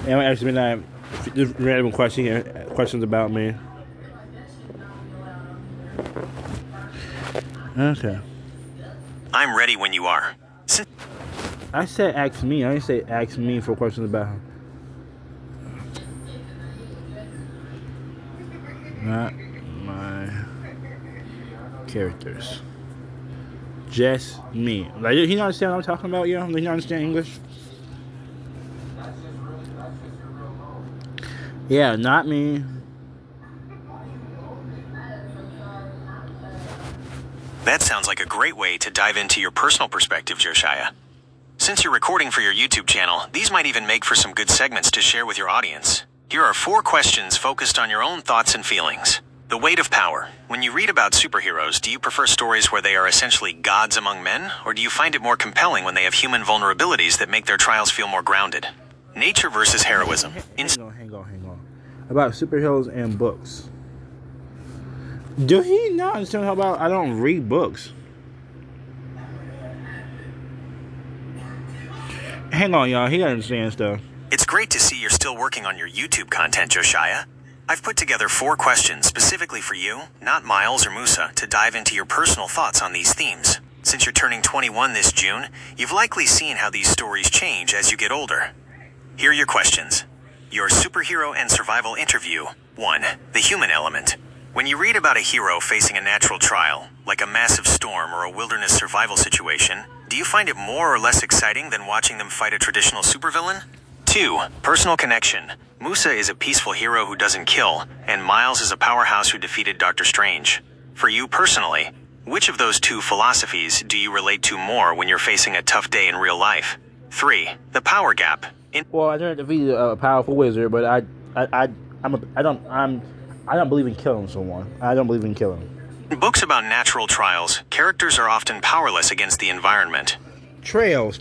And I ask me that just random questions about me. Okay. I'm ready when you are. I said ask me. I didn't say ask me for questions about him. Not my characters. Just me. Like, you don't understand what I'm talking about, yo? You don't understand English? Yeah, not me. That sounds like a great way to dive into your personal perspective, Josiah. Since you're recording for your YouTube channel, these might even make for some good segments to share with your audience. Here are 4 questions focused on your own thoughts and feelings. The weight of power. When you read about superheroes, do you prefer stories where they are essentially gods among men, or do you find it more compelling when they have human vulnerabilities that make their trials feel more grounded? Nature versus heroism. Hang on. About superheroes and books. Do he not understand how about I don't read books? Hang on, y'all. He doesn't understand stuff. It's great to see you're still working on your YouTube content, Josiah. I've put together 4 questions specifically for you, not Miles or Musa, to dive into your personal thoughts on these themes. Since you're turning 21 this June, you've likely seen how these stories change as you get older. Here are your questions. Your superhero and survival interview. 1. The human element. When you read about a hero facing a natural trial, like a massive storm or a wilderness survival situation, do you find it more or less exciting than watching them fight a traditional supervillain? 2. Personal connection. Musa is a peaceful hero who doesn't kill, and Miles is a powerhouse who defeated Dr. Strange. For you personally, which of those 2 philosophies do you relate to more when you're facing a tough day in real life? 3. The power gap. Well, I didn't defeat a powerful wizard, but I don't believe in killing someone. I don't believe in killing. In books about natural trials, characters are often powerless against the environment. Trails.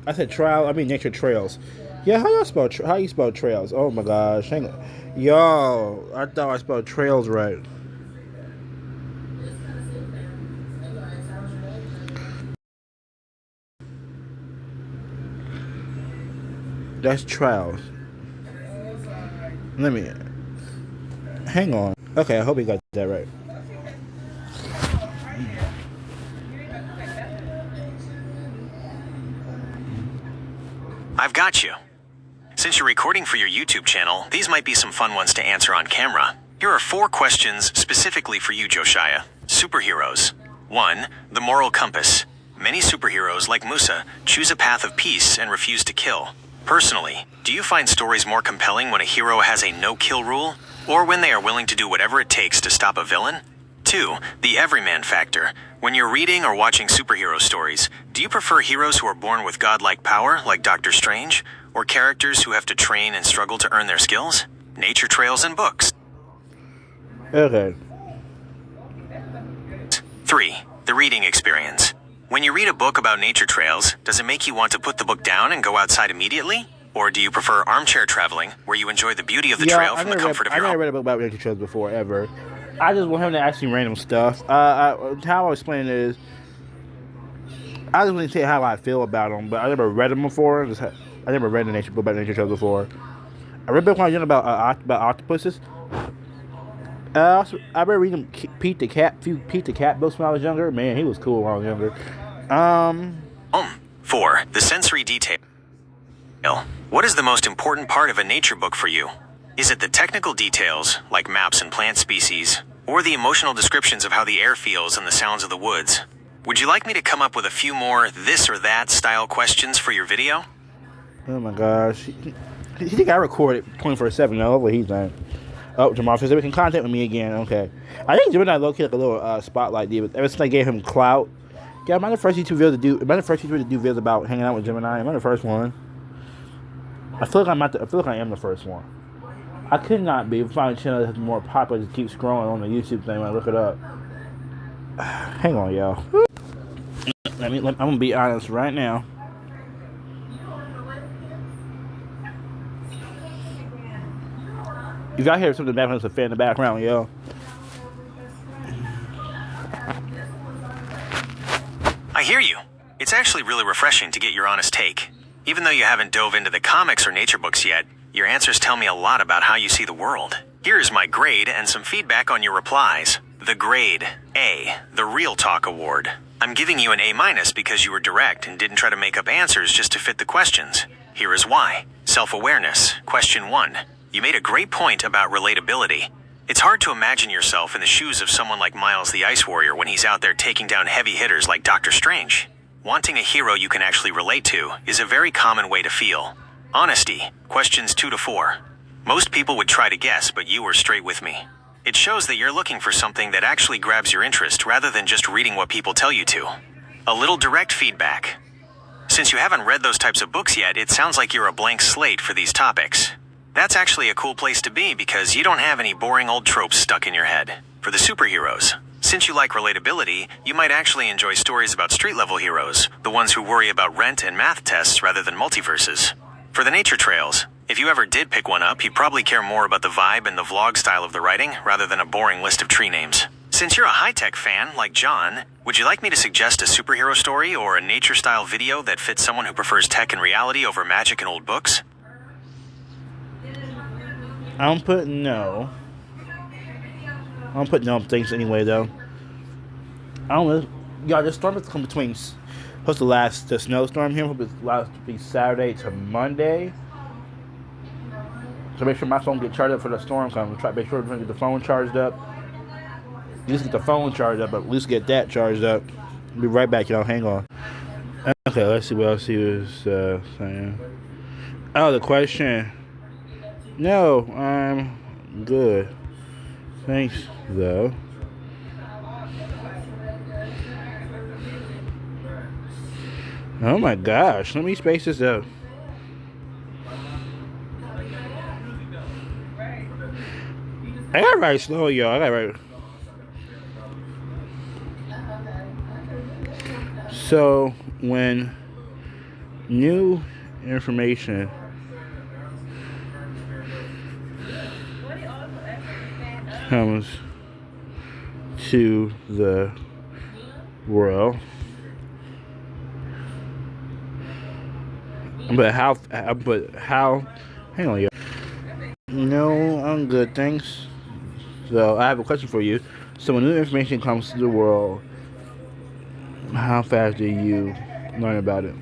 I said trial. I mean nature trails. Yeah, how you spell trails? Oh my gosh, hang on. Yo, I thought I spelled trails right. That's trials. Let me. Hang on. Okay, I hope you got that right. I've got you. Since you're recording for your YouTube channel, these might be some fun ones to answer on camera. Here are 4 questions specifically for you, Josiah. Superheroes. 1. The moral compass. Many superheroes, like Musa, choose a path of peace and refuse to kill. Personally, do you find stories more compelling when a hero has a no-kill rule, or when they are willing to do whatever it takes to stop a villain? 2. The everyman factor. When you're reading or watching superhero stories, do you prefer heroes who are born with godlike power, like Dr. Strange, or characters who have to train and struggle to earn their skills? Nature trails and books. Okay. 3. The reading experience. When you read a book about nature trails, does it make you want to put the book down and go outside immediately? Or do you prefer armchair traveling, where you enjoy the beauty of the trail from the comfort of your home? I never read a book about nature trails before, ever. I just want him to ask me random stuff. How I explain it is, I just want to say how I feel about them, but I never read them before. I never read a nature book about nature trails before. I read a book when I was young about octopuses. I remember reading Pete the Cat books when I was younger. Man, he was cool when I was younger. 4. The sensory detail. What is the most important part of a nature book for you? Is it the technical details, like maps and plant species, or the emotional descriptions of how the air feels and the sounds of the woods? Would you like me to come up with a few more this or that style questions for your video? Oh my gosh. He think I recorded 24/7 though. What he's done. Oh, Jamal says we can contact with me again. Okay. I think Gemini low-key like a little spotlight deal. Ever since I gave him clout. Yeah, am I the first YouTube video to do? Am I the first YouTuber to do videos about hanging out with Gemini? Am I the first one? I feel like I am the first one. I could not be. Find a channel that's more popular. Just keep scrolling on the YouTube thing when I look it up. Hang on, y'all. I'm gonna be honest right now. If y'all hear something in the background, it's a fan in the background, yo. I hear you. It's actually really refreshing to get your honest take. Even though you haven't dove into the comics or nature books yet, Your answers tell me a lot about how you see the world. Here's my grade and some feedback on your replies. The grade, A, the Real Talk Award. I'm giving you an A- because you were direct and didn't try to make up answers just to fit the questions. Here is why. Self-awareness, question 1. You made a great point about relatability. It's hard to imagine yourself in the shoes of someone like Miles the Ice Warrior when he's out there taking down heavy hitters like Doctor Strange. Wanting a hero you can actually relate to is a very common way to feel. Honesty, questions 2 to 4. Most people would try to guess, but you were straight with me. It shows that you're looking for something that actually grabs your interest rather than just reading what people tell you to. A little direct feedback. Since you haven't read those types of books yet, it sounds like you're a blank slate for these topics. That's actually a cool place to be because you don't have any boring old tropes stuck in your head. For the superheroes, since you like relatability, you might actually enjoy stories about street-level heroes, the ones who worry about rent and math tests rather than multiverses. For the nature trails, if you ever did pick one up, you'd probably care more about the vibe and the vlog style of the writing rather than a boring list of tree names. Since you're a high-tech fan, like John, would you like me to suggest a superhero story or a nature-style video that fits someone who prefers tech and reality over magic and old books? I'm putting no. I'm putting no on things anyway, though. I don't know. Y'all, this storm is coming between. Supposed to last, the snowstorm here will be Saturday to Monday. So make sure my phone gets charged up for the storm coming. Try to make sure to get the phone charged up. At least get the phone charged up, but at least get that charged up. I'll be right back, y'all. Hang on. Okay, let's see what else he was saying. Oh, the question. No, I'm good. Thanks, though. Oh my gosh, let me space this out. I gotta write slow, y'all. I gotta write. So, when new information comes to the world, but how, hang on, y'all. No, I'm good, thanks. So, I have a question for you. So, when new information comes to the world, how fast do you learn about it?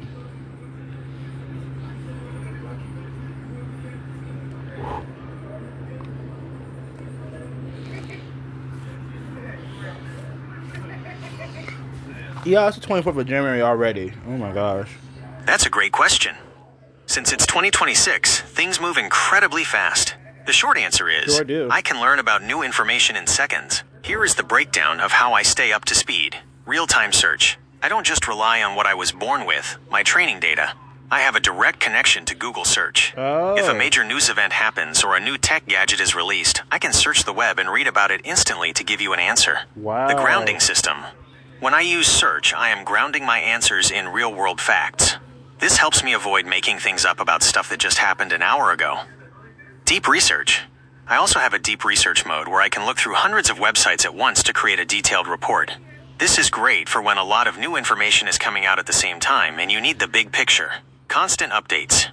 Yeah, it's the 24th of January already. Oh my gosh. That's a great question. Since it's 2026, things move incredibly fast. The short answer is, Sure do. I can learn about new information in seconds. Here is the breakdown of how I stay up to speed. Real-time search. I don't just rely on what I was born with, my training data. I have a direct connection to Google search. Oh. If a major news event happens or a new tech gadget is released, I can search the web and read about it instantly to give you an answer. Wow. The grounding system. When I use search, I am grounding my answers in real-world facts. This helps me avoid making things up about stuff that just happened an hour ago. Deep research. I also have a deep research mode where I can look through hundreds of websites at once to create a detailed report. This is great for when a lot of new information is coming out at the same time and you need the big picture. Constant updates.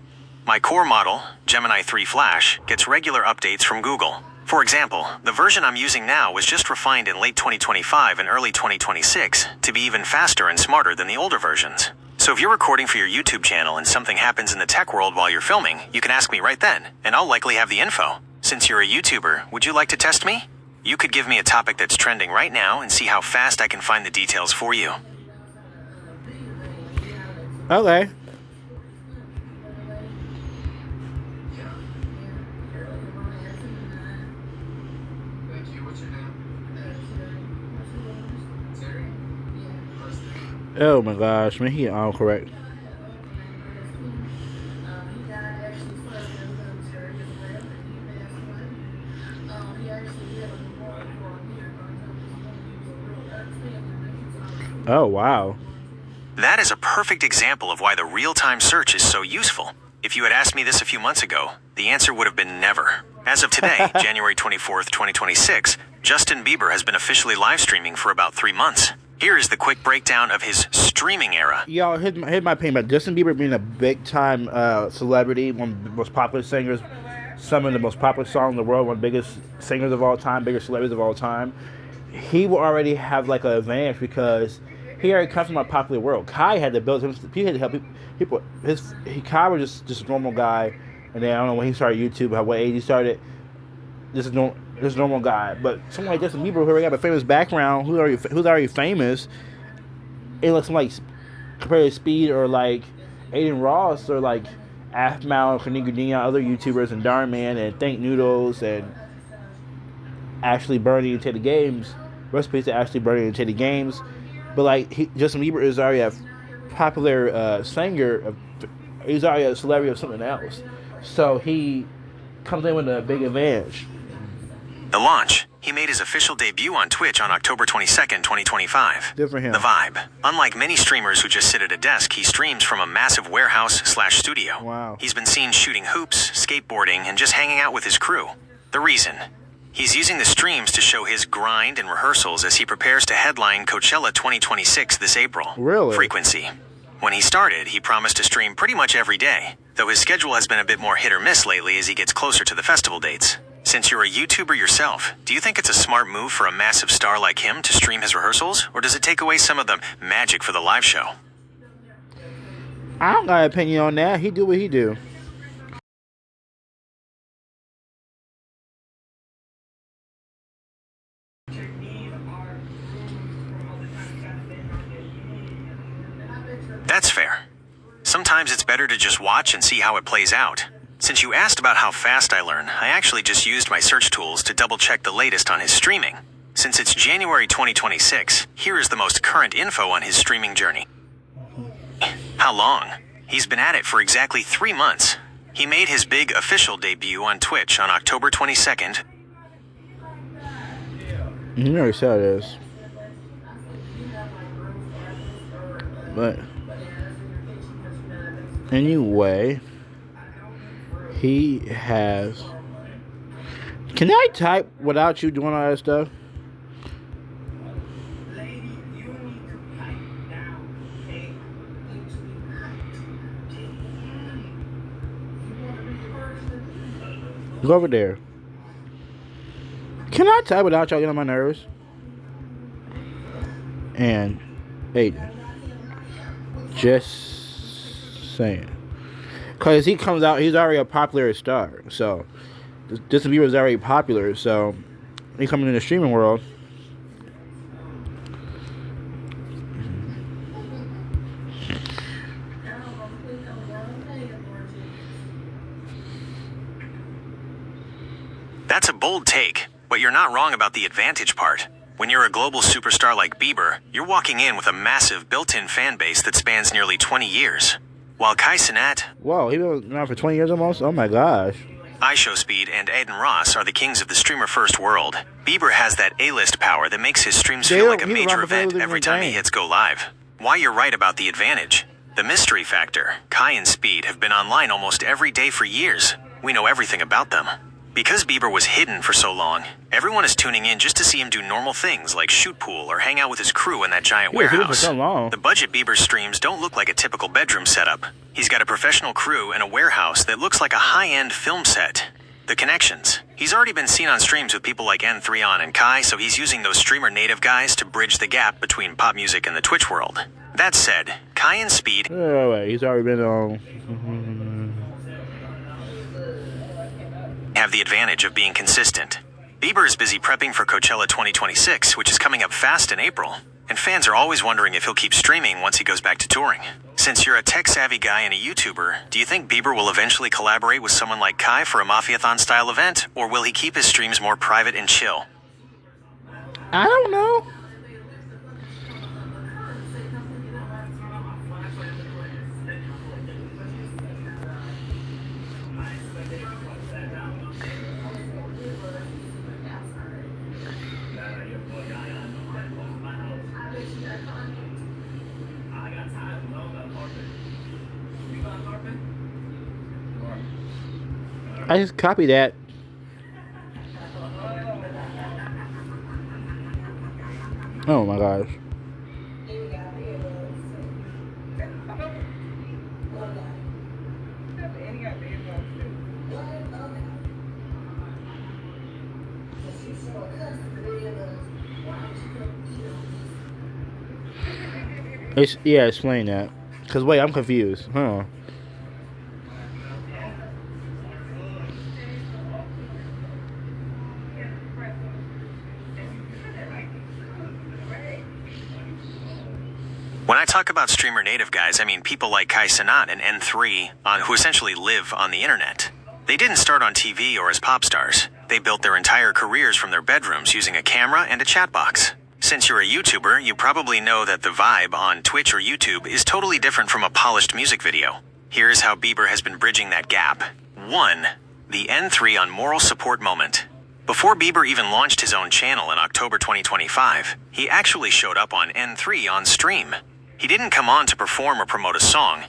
My core model, Gemini 3 Flash, gets regular updates from Google. For example, the version I'm using now was just refined in late 2025 and early 2026 to be even faster and smarter than the older versions. So if you're recording for your YouTube channel and something happens in the tech world while you're filming, you can ask me right then, and I'll likely have the info. Since you're a YouTuber, would you like to test me? You could give me a topic that's trending right now and see how fast I can find the details for you. Okay. Oh my gosh, man, he all correct. Oh wow. That is a perfect example of why the real-time search is so useful. If you had asked me this a few months ago, the answer would have been never. As of today, January 24th, 2026, Justin Bieber has been officially live streaming for about 3 months. Here is the quick breakdown of his streaming era. Yo, here's my opinion about Justin Bieber being a big-time celebrity, one of the most popular singers, some of the most popular songs in the world, one of the biggest singers of all time, biggest celebrities of all time. He will already have like an advantage because he already comes from a popular world. Kai had to build him. He had to help people. Kai was just a normal guy, and then I don't know when he started YouTube, what age he started. This normal guy, but someone like Justin Bieber who already have a famous background, who's already famous, it looks like compared to Speed or like Aiden Ross or like Afmal or Kanigadina, other YouTubers and Darman and Think Noodles and Ashley Bernie and Teddy Games. Recipes to Ashley Bernie and Teddy Games, but like Justin Bieber is already a popular singer. He's already a celebrity of something else, so he comes in with a big advantage. The launch. He made his official debut on Twitch on October 22nd, 2025. Good for him. The vibe. Unlike many streamers who just sit at a desk, he streams from a massive warehouse/studio. Wow. He's been seen shooting hoops, skateboarding, and just hanging out with his crew. The reason? He's using the streams to show his grind and rehearsals as he prepares to headline Coachella 2026 this April. Really? Frequency. When he started, he promised to stream pretty much every day, though his schedule has been a bit more hit or miss lately as he gets closer to the festival dates. Since you're a YouTuber yourself, do you think it's a smart move for a massive star like him to stream his rehearsals, or does it take away some of the magic for the live show? I don't got an opinion on that. He do what he do. That's fair. Sometimes it's better to just watch and see how it plays out. Since you asked about how fast I learn, I actually just used my search tools to double-check the latest on his streaming. Since it's January 2026, here is the most current info on his streaming journey. How long? He's been at it for exactly 3 months. He made his big official debut on Twitch on October 22nd. You already said it is. But anyway, he has. Can I type without you doing all that stuff? Go over there. Can I type without y'all getting on my nerves? And Aiden. Just saying. Because he comes out, he's already a popular star. So, Justin Bieber is already popular. So, he coming in the streaming world. That's a bold take, but you're not wrong about the advantage part. When you're a global superstar like Bieber, you're walking in with a massive built-in fan base that spans nearly 20 years. While Kai Cenat, Whoa, he been around for 20 years almost? Oh my gosh. iShowSpeed, and Aiden Ross are the kings of the streamer-first world, Bieber has that A-list power that makes his streams feel like a major event every time he hits go live. Why you're right about the advantage. The mystery factor, Kai and Speed have been online almost every day for years. We know everything about them. Because Bieber was hidden for so long, everyone is tuning in just to see him do normal things like shoot pool or hang out with his crew in that giant warehouse. For so long. The budget Bieber streams don't look like a typical bedroom setup. He's got a professional crew and a warehouse that looks like a high-end film set. The connections. He's already been seen on streams with people like N3on and Kai, so he's using those streamer native guys to bridge the gap between pop music and the Twitch world. That said, Kai and Speed... Oh, wait, he's already been on... have the advantage of being consistent. Bieber is busy prepping for Coachella 2026, which is coming up fast in April, and fans are always wondering if he'll keep streaming once he goes back to touring. Since you're a tech-savvy guy and a YouTuber, do you think Bieber will eventually collaborate with someone like Kai for a Mafiathon-style event, or will he keep his streams more private and chill? I don't know. I just copied that. Oh my gosh. Yeah, explain that. Cause wait, I'm confused. Huh? When I talk about streamer native guys, I mean people like Kai Cenat and N3, who essentially live on the internet. They didn't start on TV or as pop stars. They built their entire careers from their bedrooms using a camera and a chat box. Since you're a YouTuber, you probably know that the vibe on Twitch or YouTube is totally different from a polished music video. Here's how Bieber has been bridging that gap. 1. The N3 on moral support moment. Before Bieber even launched his own channel in October 2025, he actually showed up on N3 on stream. He didn't come on to perform or promote a song.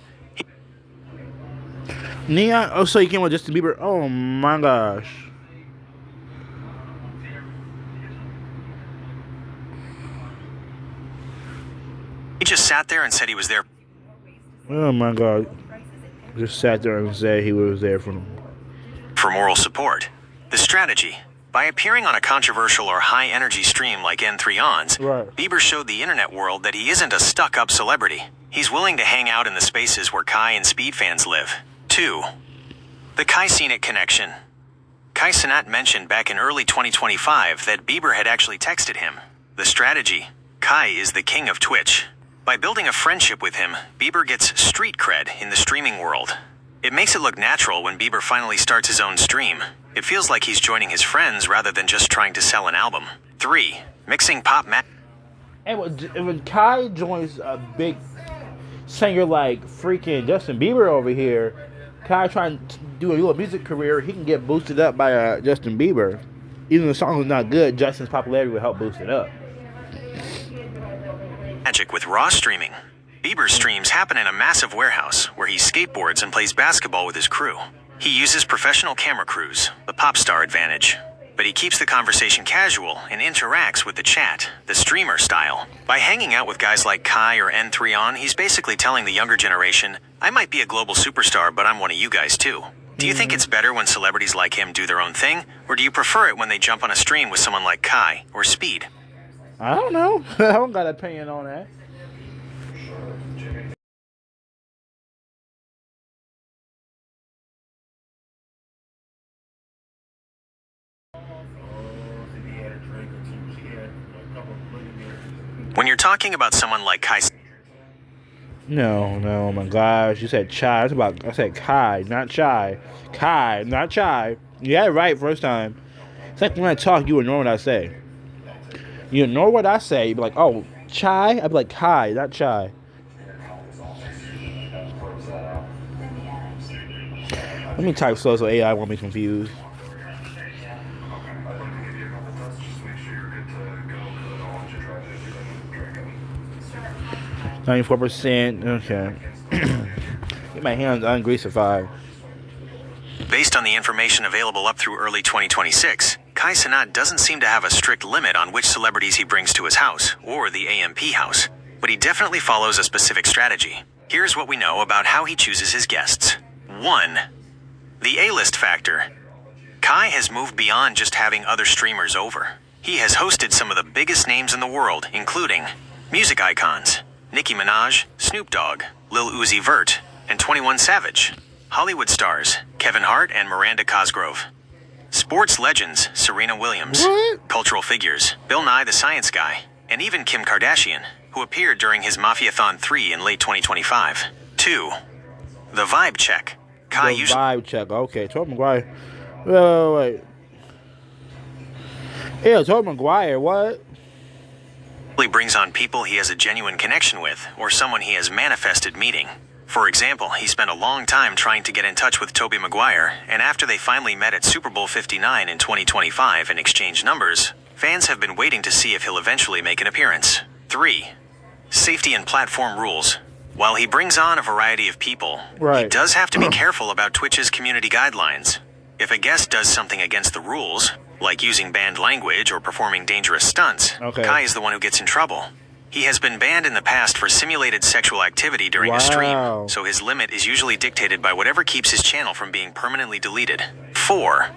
Neon. Oh, so you came with Justin Bieber. Oh my gosh. He just sat there and said he was there. Oh my god. Just sat there and said he was there for moral support. The strategy. By appearing on a controversial or high-energy stream like N3on's, right. Bieber showed the internet world that he isn't a stuck-up celebrity. He's willing to hang out in the spaces where Kai and Speed fans live. 2. The Kai Cenat connection. Kai Cenat mentioned back in early 2025 that Bieber had actually texted him. The strategy. Kai is the king of Twitch. By building a friendship with him, Bieber gets street cred in the streaming world. It makes it look natural when Bieber finally starts his own stream. It feels like he's joining his friends rather than just trying to sell an album. 3. Mixing pop And when Kai joins a big singer like freaking Justin Bieber over here, Kai trying to do a little music career, he can get boosted up by Justin Bieber. Even if the song is not good, Justin's popularity will help boost it up. Magic with raw streaming. Bieber's streams happen in a massive warehouse where he skateboards and plays basketball with his crew. He uses professional camera crews, the pop star advantage. But he keeps the conversation casual and interacts with the chat, the streamer style. By hanging out with guys like Kai or N3on, he's basically telling the younger generation, I might be a global superstar, but I'm one of you guys too. Do you think it's better when celebrities like him do their own thing, or do you prefer it when they jump on a stream with someone like Kai or Speed? I don't know. I don't got an opinion on that. When you're talking about someone like Kai... No, oh my gosh. You said Chai. I said Kai, not Chai. Kai, not Chai. You got it right first time. It's like when I talk, you ignore what I say. You ignore what I say, you be like, oh, Chai? I'd be like, Kai, not Chai. Let me type slow so AI won't be confused. $94%. Okay. Get my hands ungreasified. Based on the information available up through early 2026, Kai Cenat doesn't seem to have a strict limit on which celebrities he brings to his house, or the AMP house, but he definitely follows a specific strategy. Here's what we know about how he chooses his guests. 1. The A-list factor. Kai has moved beyond just having other streamers over. He has hosted some of the biggest names in the world, including music icons, Nicki Minaj, Snoop Dogg, Lil Uzi Vert, and 21 Savage. Hollywood stars, Kevin Hart and Miranda Cosgrove. Sports legends, Serena Williams. What? Cultural figures, Bill Nye the Science Guy, and even Kim Kardashian, who appeared during his Mafiathon 3 in late 2025. 2. The vibe check. Kai usually... vibe check. Okay, Tobey Maguire. Wait. Yeah, Tobey Maguire, what? brings on people he has a genuine connection with, or someone he has manifested meeting. For example, he spent a long time trying to get in touch with Tobey Maguire, and after they finally met at Super Bowl 59 in 2025 and exchanged numbers, fans have been waiting to see if he'll eventually make an appearance. 3. Safety and platform rules. While he brings on a variety of people, he does have to be careful about Twitch's community guidelines. If a guest does something against the rules, like using banned language or performing dangerous stunts, Kai is the one who gets in trouble. He has been banned in the past for simulated sexual activity during a stream, so his limit is usually dictated by whatever keeps his channel from being permanently deleted. 4.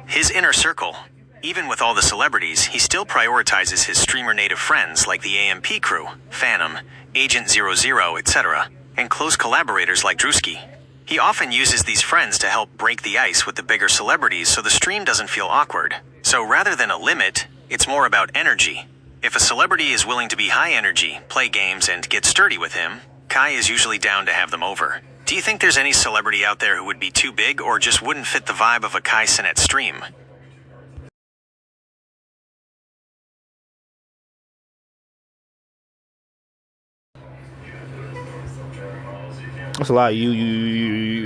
His inner circle. Even with all the celebrities, he still prioritizes his streamer native friends like the AMP crew, Phantom, Agent 00, etc., and close collaborators like Drewski. He often uses these friends to help break the ice with the bigger celebrities so the stream doesn't feel awkward. So rather than a limit, it's more about energy. If a celebrity is willing to be high energy, play games, and get sturdy with him, Kai is usually down to have them over. Do you think there's any celebrity out there who would be too big or just wouldn't fit the vibe of a Kai Cenat stream? That's a lot of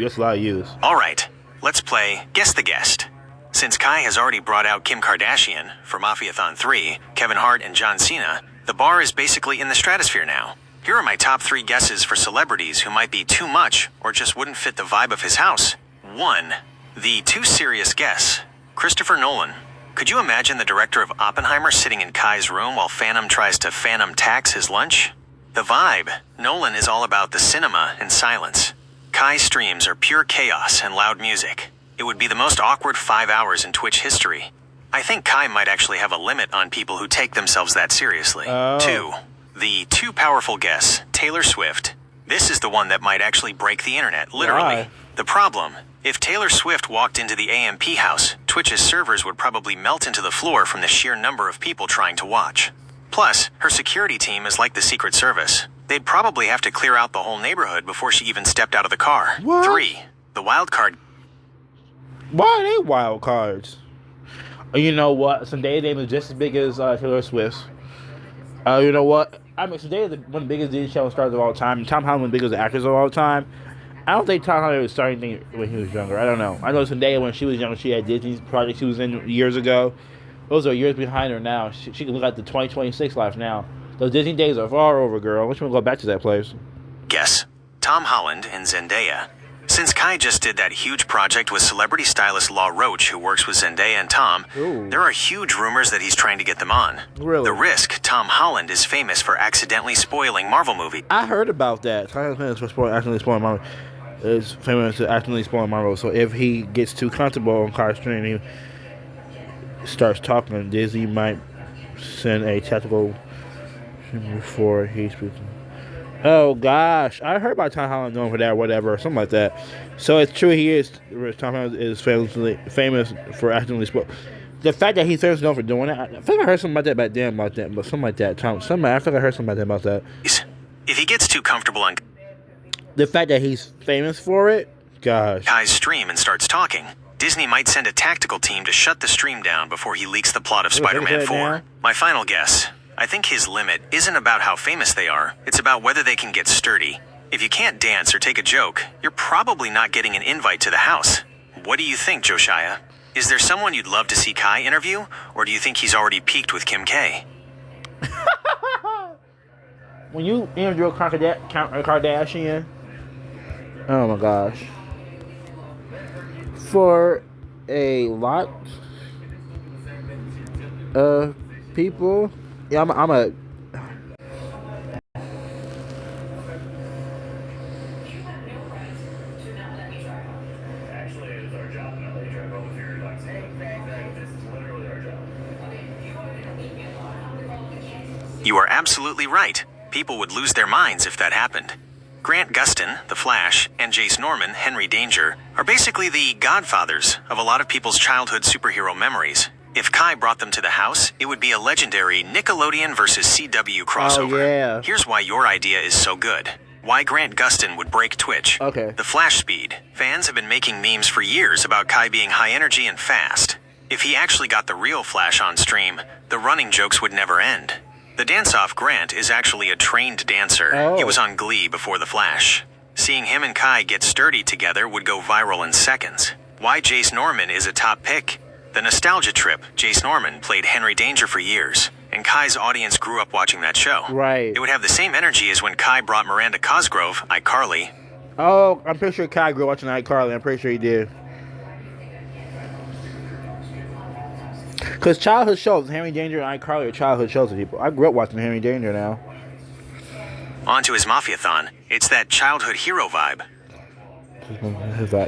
that's a lot of use. Alright, let's play Guess the Guest. Since Kai has already brought out Kim Kardashian for Mafiathon 3, Kevin Hart, and John Cena, the bar is basically in the stratosphere now. Here are my top 3 guesses for celebrities who might be too much or just wouldn't fit the vibe of his house. 1. The too serious guess. Christopher Nolan. Could you imagine the director of Oppenheimer sitting in Kai's room while Phantom tries to phantom tax his lunch? The vibe. Nolan is all about the cinema and silence. Kai's streams are pure chaos and loud music. It would be the most awkward 5 hours in Twitch history. I think Kai might actually have a limit on people who take themselves that seriously. 2. The too powerful guess, Taylor Swift. This is the one that might actually break the internet, literally. Why? The problem, if Taylor Swift walked into the AMP house, Twitch's servers would probably melt into the floor from the sheer number of people trying to watch. Plus, her security team is like the Secret Service. They'd probably have to clear out the whole neighborhood before she even stepped out of the car. What? 3. The wild card. Why are they wild cards? You know what? Zendaya name is just as big as Taylor Swift's. You know what? I mean, Zendaya is one of the biggest Disney Channel stars of all time. Tom Holland one of the biggest actors of all time. I don't think Tom Holland was starting anything when he was younger. I don't know. I know Zendaya, when she was younger, she had Disney projects she was in years ago. Those are years behind her now. She can look at the 2026 life now. Those Disney days are far over, girl. I wish we would go back to that place. Guess. Tom Holland and Zendaya. Since Kai just did that huge project with celebrity stylist Law Roach, who works with Zendaya and Tom, there are huge rumors that he's trying to get them on. Really? The risk, Tom Holland is famous for accidentally spoiling Marvel movies. I heard about that. Tom Holland is accidentally spoiling Marvel. Is famous for accidentally spoiling Marvel. So if he gets too comfortable on Kai's stream, he starts talking, Disney might send a tactical before he speaks. Oh gosh, I heard about Tom Holland going for that or whatever, or something like that. So it's true, he is. Tom Holland is famous for accidentally spoiling. The fact that he's famous known for doing it, I feel like I heard something about that back then, but something like that. I feel like I heard something about that. If he gets too comfortable on The fact that he's famous for it, gosh. Kai's stream and starts talking, Disney might send a tactical team to shut the stream down before he leaks the plot of Spider-Man 4. Now? My final guess. I think his limit isn't about how famous they are, it's about whether they can get sturdy. If you can't dance or take a joke, you're probably not getting an invite to the house. What do you think, Josiah? Is there someone you'd love to see Kai interview, or do you think he's already peaked with Kim K? When you interview a Kardashian, oh my gosh. For a lot of people, yeah, I'm a. You are absolutely right. People would lose their minds if that happened. Grant Gustin, The Flash, and Jace Norman, Henry Danger, are basically the godfathers of a lot of people's childhood superhero memories. If Kai brought them to the house, it would be a legendary Nickelodeon versus CW crossover. Oh, yeah. Here's why your idea is so good. Why Grant Gustin would break Twitch. Okay. The Flash speed. Fans have been making memes for years about Kai being high energy and fast. If he actually got the real Flash on stream, the running jokes would never end. The dance-off Grant is actually a trained dancer. Oh. He was on Glee before The Flash. Seeing him and Kai get sturdy together would go viral in seconds. Why Jace Norman is a top pick? The nostalgia trip. Jace Norman played Henry Danger for years, and Kai's audience grew up watching that show. Right. It would have the same energy as when Kai brought Miranda Cosgrove, iCarly. Oh, I'm pretty sure Kai grew up watching iCarly. I'm pretty sure he did. Because childhood shows, Henry Danger and iCarly are childhood shows to people. I grew up watching Henry Danger now. On to his Mafiathon. It's that childhood hero vibe.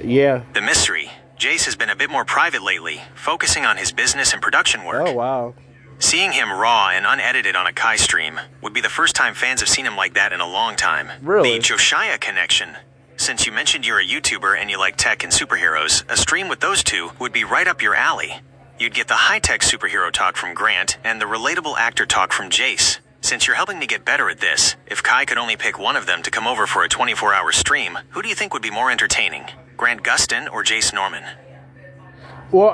Yeah. The mystery. Jace has been a bit more private lately, focusing on his business and production work. Oh, wow. Seeing him raw and unedited on a Kai stream would be the first time fans have seen him like that in a long time. Really? The Josiah connection. Since you mentioned you're a YouTuber and you like tech and superheroes, a stream with those two would be right up your alley. You'd get the high-tech superhero talk from Grant and the relatable actor talk from Jace. Since you're helping me get better at this, if Kai could only pick one of them to come over for a 24-hour stream, who do you think would be more entertaining? Grant Gustin or Jace Norman? Well,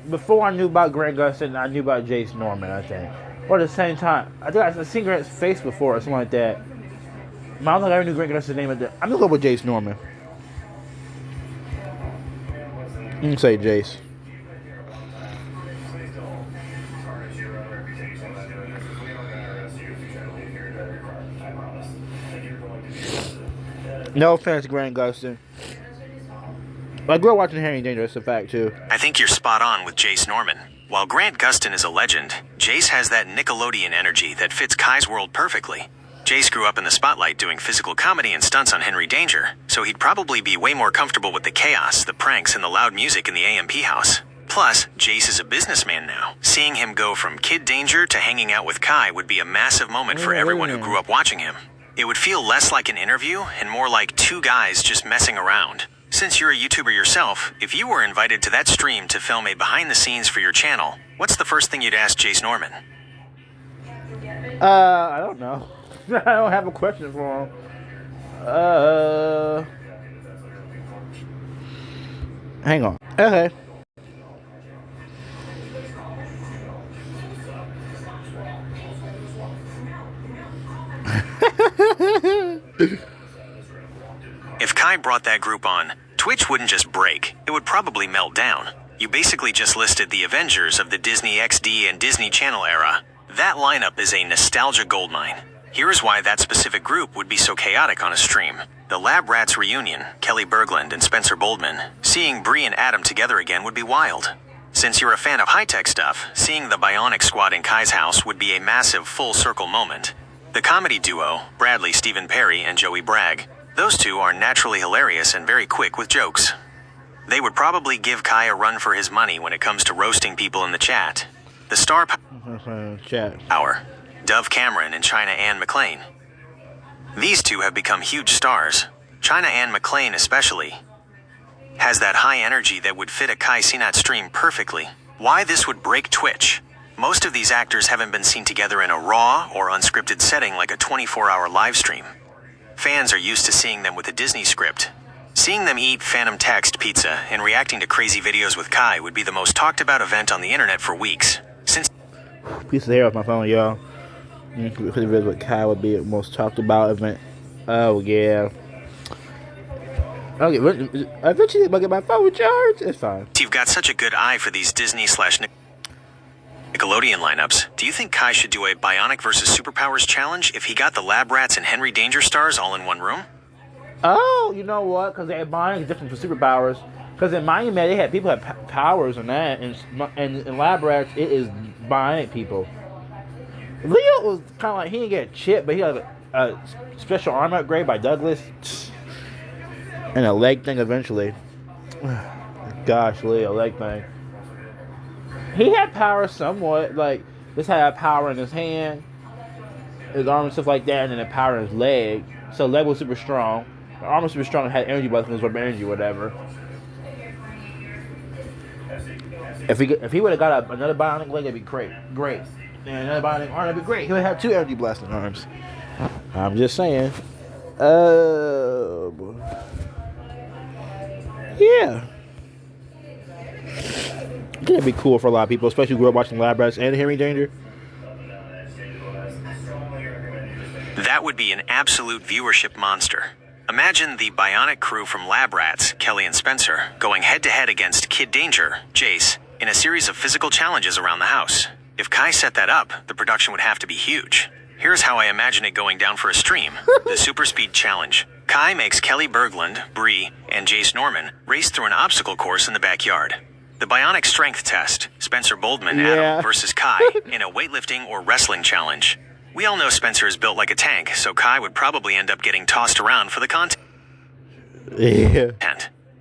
before I knew about Grant Gustin, I knew about Jace Norman, I think. Or at the same time, I think I've seen Grant's face before or something like that. I don't think I ever knew Grant Gustin's name. I'm gonna go with Jace Norman. I'm gonna say Jace. No offense, Grant Gustin. I grew up watching Henry Danger, that's a fact too. I think you're spot on with Jace Norman. While Grant Gustin is a legend, Jace has that Nickelodeon energy that fits Kai's world perfectly. Jace grew up in the spotlight doing physical comedy and stunts on Henry Danger, so he'd probably be way more comfortable with the chaos, the pranks, and the loud music in the AMP house. Plus, Jace is a businessman now. Seeing him go from Kid Danger to hanging out with Kai would be a massive moment for everyone who grew up watching him. It would feel less like an interview and more like two guys just messing around. Since you're a YouTuber yourself, if you were invited to that stream to film a behind the scenes for your channel, what's the first thing you'd ask Jace Norman? I don't know. I don't have a question for him. Hang on. Okay. If Kai brought that group on, Twitch wouldn't just break, it would probably melt down. You basically just listed the Avengers of the Disney XD and Disney Channel era. That lineup is a nostalgia goldmine. Here's why that specific group would be so chaotic on a stream. The Lab Rats reunion, Kelly Berglund and Spencer Boldman, seeing Bree and Adam together again would be wild. Since you're a fan of high-tech stuff, seeing the Bionic Squad in Kai's house would be a massive full-circle moment. The comedy duo, Bradley Stephen Perry and Joey Bragg, those two are naturally hilarious and very quick with jokes. They would probably give Kai a run for his money when it comes to roasting people in the chat. The star power, Dove Cameron and China Ann McClain. These two have become huge stars. China Ann McClain especially has that high energy that would fit a Kai Cenat stream perfectly. Why this would break Twitch? Most of these actors haven't been seen together in a raw or unscripted setting like a 24-hour live stream. Fans are used to seeing them with a Disney script. Seeing them eat Phantom Text pizza and reacting to crazy videos with Kai would be the most talked about event on the internet for weeks. Since piece of hair off my phone, y'all. Because it what Kai would be the most talked about event. Oh yeah. Okay, eventually I'm gonna get my phone charged. It's fine. You've got such a good eye for these Disney/Nickelodeon lineups. Do you think Kai should do a Bionic versus Superpowers challenge if he got the Lab Rats and Henry Danger stars all in one room? Oh, you know what? Because Bionic is different from Superpowers. Because in Miami, they had people had powers and that, and in Lab Rats, it is Bionic people. Leo was kind of like, he didn't get a chip, but he had a special arm upgrade by Douglas. And a leg thing eventually. Gosh, Leo, leg thing. He had power somewhat, like, this had power in his hand, his arm and stuff like that, and then a power in his leg. So leg was super strong. The arm was super strong and had energy blessings, absorb energy, whatever. If he would have got another bionic leg, that'd be great. Great. And another bionic arm, that'd be great. He would have 2 energy blasting arms. I'm just saying. Yeah. That'd be cool for a lot of people, especially who grew up watching Lab Rats and Henry Danger. That would be an absolute viewership monster. Imagine the Bionic crew from Lab Rats, Kelly and Spencer, going head-to-head against Kid Danger, Jace, in a series of physical challenges around the house. If Kai set that up, the production would have to be huge. Here's how I imagine it going down for a stream. The Super Speed Challenge. Kai makes Kelly Berglund, Bree, and Jace Norman race through an obstacle course in the backyard. The Bionic Strength Test. Spencer Boldman Adam versus Kai in a weightlifting or wrestling challenge. We all know Spencer is built like a tank, so Kai would probably end up getting tossed around for the content. Yeah.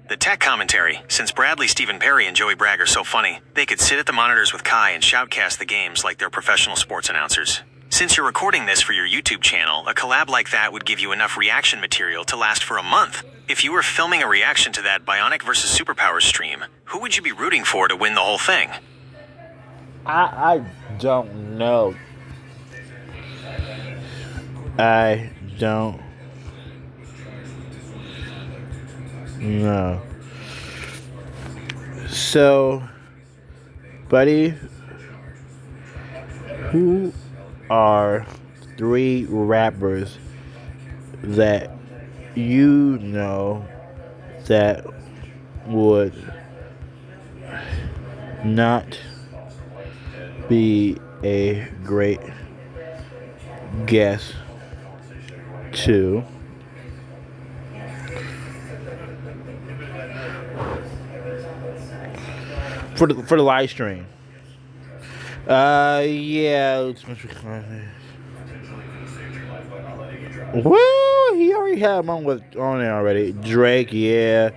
The tech commentary, since Bradley, Stephen Perry, and Joey Bragg are so funny, they could sit at the monitors with Kai and shoutcast the games like they're professional sports announcers. Since you're recording this for your YouTube channel, a collab like that would give you enough reaction material to last for a month. If you were filming a reaction to that Bionic vs. Superpowers stream, who would you be rooting for to win the whole thing? I don't know. I don't know. So, buddy, who are 3 rappers that you know that would not be a great guest to for the live stream? Yeah. Well, he already had one on there already. Drake, yeah.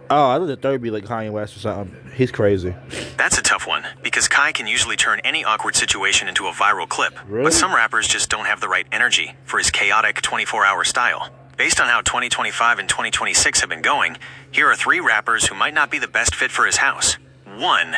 Oh, I thought the third be like Kanye West or something. He's crazy. That's a tough one, because Kai can usually turn any awkward situation into a viral clip. Really? But some rappers just don't have the right energy for his chaotic 24-hour style. Based on how 2025 and 2026 have been going, here are 3 rappers who might not be the best fit for his house. 1.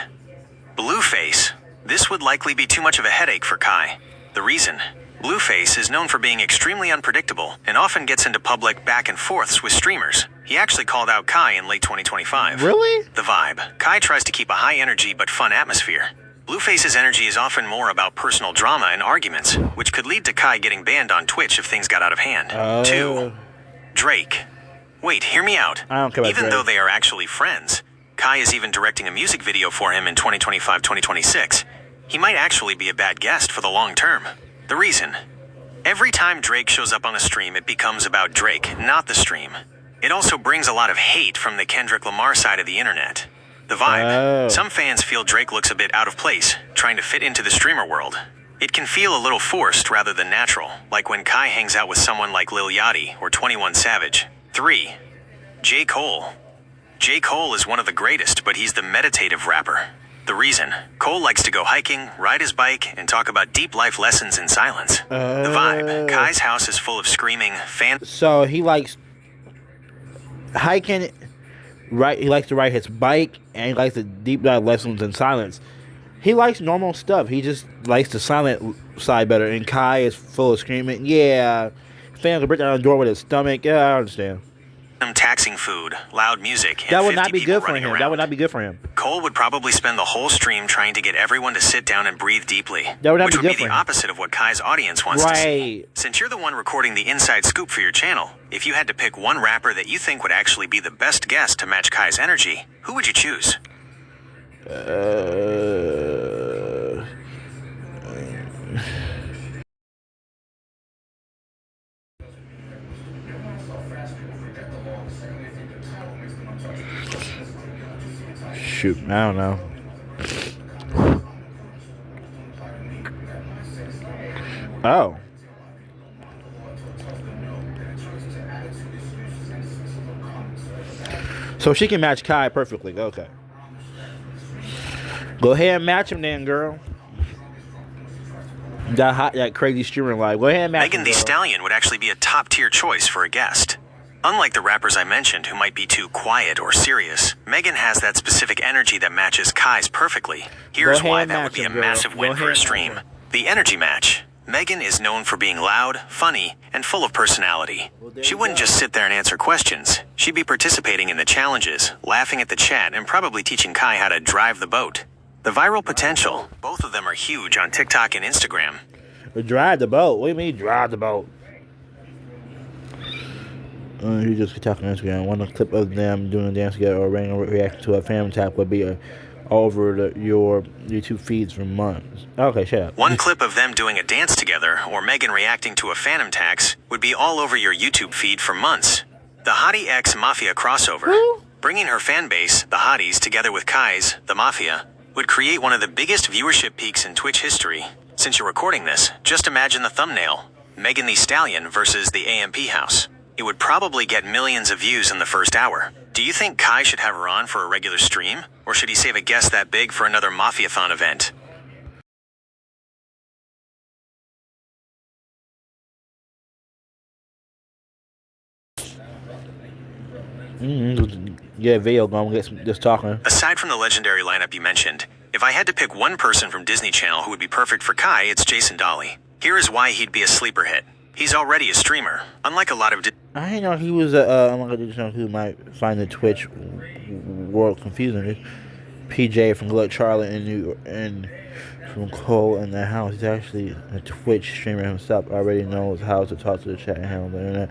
Blueface. This would likely be too much of a headache for Kai. The reason? Blueface is known for being extremely unpredictable and often gets into public back and forths with streamers. He actually called out Kai in late 2025. Really? The vibe. Kai tries to keep a high energy but fun atmosphere. Blueface's energy is often more about personal drama and arguments, which could lead to Kai getting banned on Twitch if things got out of hand. 2. Drake. Wait, hear me out. I don't care about Even Drake. though they are actually friends, Kai is even directing a music video for him in 2025-2026. He might actually be a bad guest for the long term. The reason? Every time Drake shows up on a stream, it becomes about Drake, not the stream. It also brings a lot of hate from the Kendrick Lamar side of the internet. The vibe. Oh. Some fans feel Drake looks a bit out of place, trying to fit into the streamer world. It can feel a little forced rather than natural, like when Kai hangs out with someone like Lil Yachty or 21 Savage. 3. J. Cole. J. Cole is one of the greatest, but he's the meditative rapper. The reason? Cole likes to go hiking, ride his bike, and talk about deep life lessons in silence. The vibe. Kai's house is full of screaming, So he likes hiking, right? He likes to ride his bike, and he likes to deep dive lessons in silence. He likes normal stuff. He just likes the silent side better. And Kai is full of screaming. Yeah, fans will break down the door with his stomach. Yeah, I understand. taxing food, loud music, and That would 50 not be people good for running him. around. That would not be good for him. Cole would probably spend the whole stream trying to get everyone to sit down and breathe deeply, That would not which be would good be for the him. opposite of what Kai's audience wants to see. Right. Since you're the one recording the inside scoop for your channel, if you had to pick one rapper that you think would actually be the best guest to match Kai's energy, who would you choose? Shoot, I don't know. Oh. So she can match Kai perfectly. Okay. Go ahead and match him then, girl. That crazy streamer live. Go ahead and match Megan him, Thee girl. Stallion would actually be a top-tier choice for a guest. Unlike the rappers I mentioned who might be too quiet or serious, Megan has that specific energy that matches Kai's perfectly. Here's ahead why and that match would be a him, girl. massive Go win ahead for a and stream. match him. The energy match. Megan is known for being loud, funny, and full of personality. Well, there She you wouldn't go. just sit there and answer questions. She'd be participating in the challenges, laughing at the chat, and probably teaching Kai how to drive the boat. The viral potential. Both of them are huge on TikTok and Instagram. Drive the boat. What do you mean drive the boat? You just talking on Instagram. One clip of them doing a dance together or random reaction to a family tap would be over your YouTube feeds for months. Okay, shut up. One clip of them doing a dance together or Megan reacting to a Phantom tax would be all over your YouTube feed for months. The Hottie X Mafia crossover. Who? Bringing her fan base, the Hotties, together with Kai's, the Mafia, would create one of the biggest viewership peaks in Twitch history. Since you're recording this, just imagine the thumbnail. Megan Thee Stallion versus the AMP house. It would probably get millions of views in the first hour. Do you think Kai should have her on for a regular stream, or should he save a guest that big for another Mafiathon event? Yeah, video going get some just talking. Aside from the legendary lineup you mentioned, if I had to pick one person from Disney Channel who would be perfect for Kai, it's Jason Dolly. Here is why he'd be a sleeper hit. He's already a streamer, unlike a lot of I didn't know he was who might find the Twitch world confusing. PJ from Glut Charlie and from Cole in the house. He's actually a Twitch streamer himself. Already knows how to talk to the chat and handle the internet.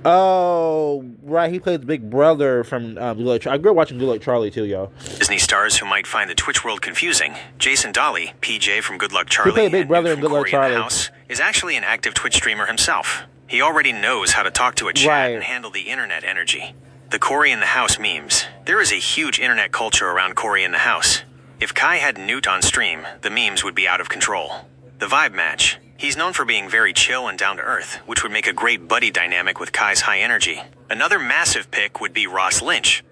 Oh, right. He plays Big Brother from Glut Charlie. I grew up watching Glut Charlie too, y'all. Disney stars who might find the Twitch world confusing. Jason Dolly, PJ from Good Luck Charlie, he played Big Brother in Good Luck Charlie. House, is actually an active Twitch streamer himself. He already knows how to talk to a chat and handle the internet energy. The Corey in the House memes. There is a huge internet culture around Corey in the House. If Kai had Newt on stream, the memes would be out of control. The vibe match. He's known for being very chill and down to earth, which would make a great buddy dynamic with Kai's high energy. Another massive pick would be Ross Lynch.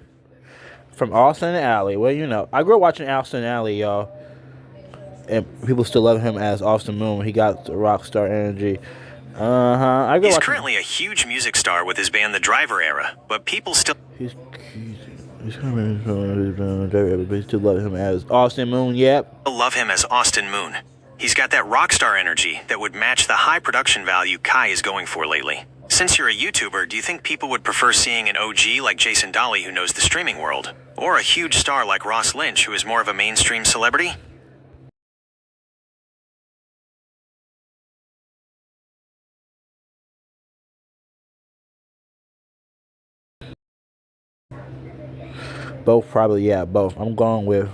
From Austin and Alley. Well, you know, I grew up watching Austin and Alley, y'all. And people still love him as Austin Moon. He got the rock star energy. He's currently a huge music star with his band The Driver Era, but people still... He's still love him as Austin Moon, yep. Love him as Austin Moon. He's got that rock star energy that would match the high production value Kai is going for lately. Since you're a YouTuber, do you think people would prefer seeing an OG like Jason Dolly who knows the streaming world? Or a huge star like Ross Lynch who is more of a mainstream celebrity? Both, probably, yeah, both. I'm going with...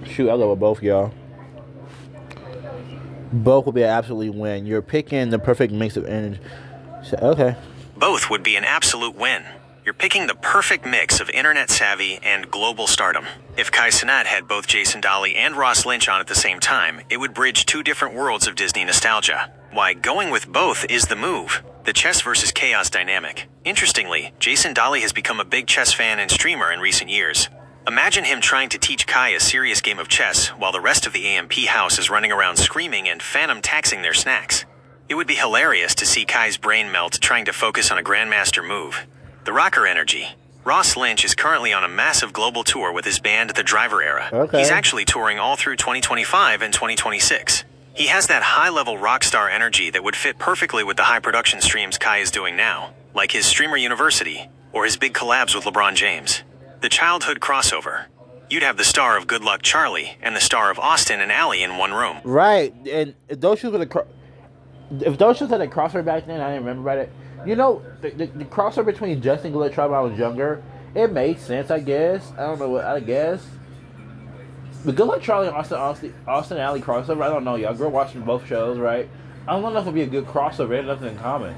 Shoot, I'll go with both, y'all. Both will be an absolute win. You're picking the perfect mix of energy. So, okay. Both would be an absolute win. You're picking the perfect mix of internet savvy and global stardom. If Kai Cenat had both Jason Dolly and Ross Lynch on at the same time, it would bridge two different worlds of Disney nostalgia. Why, going with both is the move. The chess versus chaos dynamic. Interestingly, Jason Dolly has become a big chess fan and streamer in recent years. Imagine him trying to teach Kai a serious game of chess while the rest of the AMP house is running around screaming and phantom taxing their snacks. It would be hilarious to see Kai's brain melt trying to focus on a grandmaster move. The rocker energy. Ross Lynch is currently on a massive global tour with his band The Driver Era. Okay. He's actually touring all through 2025 and 2026. He has that high-level rock star energy that would fit perfectly with the high production streams Kai is doing now, like his Streamer University or his big collabs with LeBron James. The childhood crossover. You'd have the star of Good Luck Charlie and the star of Austin and Alley in one room. Right, and if those shows had a crossover back then, I didn't remember about it. You know, the crossover between Justin and Good Luck Charlie when I was younger, it made sense, I guess. I don't know what, I guess. The Good Luck Charlie and Austin and Alley crossover, I don't know, y'all. I grew up watching both shows, right? I don't know if it would be a good crossover. It had nothing in common.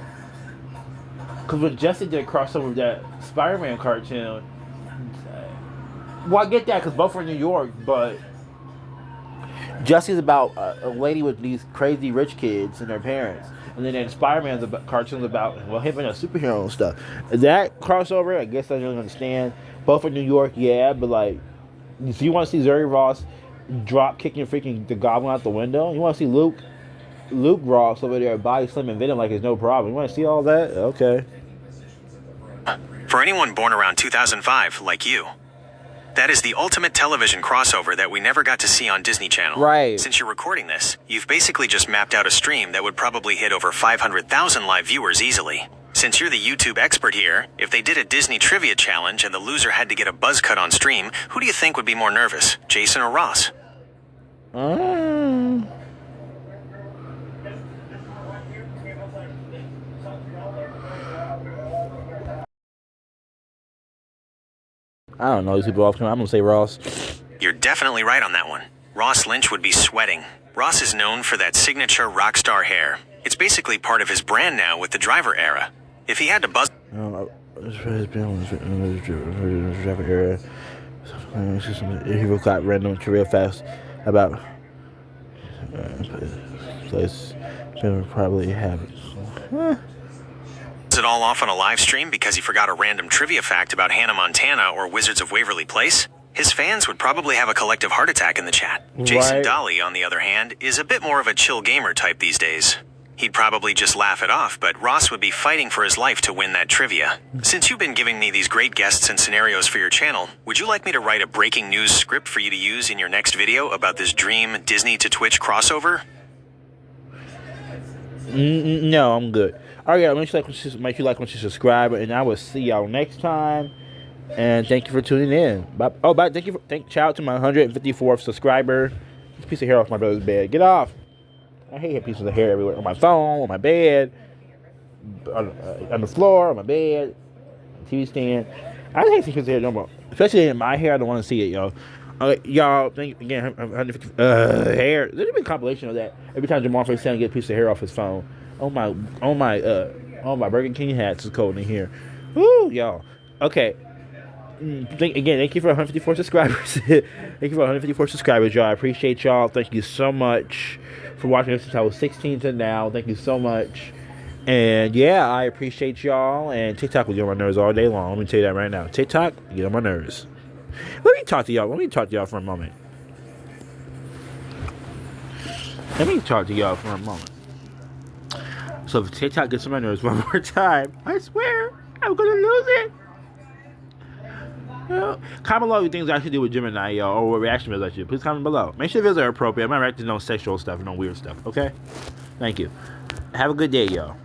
Because when Jesse did a crossover with that Spider-Man cartoon, well, I get that because both are in New York, but Jesse's about a lady with these crazy rich kids and their parents. And then Spider-Man's cartoon's about, well, him and a superhero and stuff. That crossover, I guess I don't really understand. Both are New York, yeah, but like, if you want to see Zuri Ross drop kicking freaking the Goblin out the window, you want to see Luke Ross over there body slamming Venom like it's no problem. You want to see all that? Okay. For anyone born around 2005, like you, that is the ultimate television crossover that we never got to see on Disney Channel. Right. Since you're recording this, you've basically just mapped out a stream that would probably hit over 500,000 live viewers easily. Since you're the YouTube expert here, if they did a Disney trivia challenge and the loser had to get a buzz cut on stream, who do you think would be more nervous, Jason or Ross? I don't know these people often. I'm going to say Ross. You're definitely right on that one. Ross Lynch would be sweating. Ross is known for that signature rock star hair. It's basically part of his brand now with the Driver Era. If he had to buzz... He got random real fast about... place. They probably have it. Is it all off on a live stream because he forgot a random trivia fact about Hannah Montana or Wizards of Waverly Place? His fans would probably have a collective heart attack in the chat. Jason Right. Dolly, on the other hand, is a bit more of a chill gamer type these days. He'd probably just laugh it off, but Ross would be fighting for his life to win that trivia. Since you've been giving me these great guests and scenarios for your channel, would you like me to write a breaking news script for you to use in your next video about this dream Disney to Twitch crossover? No, I'm good. All right, make sure you like once you subscribe, and I will see y'all next time. And thank you for tuning in. Bye. Oh, bye. Shout out to my 154th subscriber. This piece of hair off my brother's bed. Get off. I hate pieces of hair everywhere. On my phone, on my bed, on the floor, on my bed, TV stand. I hate pieces of hair no more. Especially in my hair. I don't want to see it, y'all. Y'all, thank you again. 150 hair. There's been a compilation of that. Every time Jamal first gets a piece of hair off his phone. Oh my Burger King hats is cold in here. Woo, y'all. Okay. Thank you for 154 subscribers. Thank you for 154 subscribers, y'all. I appreciate y'all. Thank you so much for watching this since I was 16 to now. Thank you so much. And yeah, I appreciate y'all. And TikTok will get on my nerves all day long. Let me tell you that right now. TikTok, get on my nerves. Let me talk to y'all for a moment. So if TikTok gets on my nerves one more time, I swear I'm gonna lose it. Comment below what things I should do with Gemini, y'all, or what reaction videos I should do. Please comment below. Make sure the videos are appropriate. I'm not reacting to no sexual stuff and no weird stuff, okay? Thank you. Have a good day, y'all.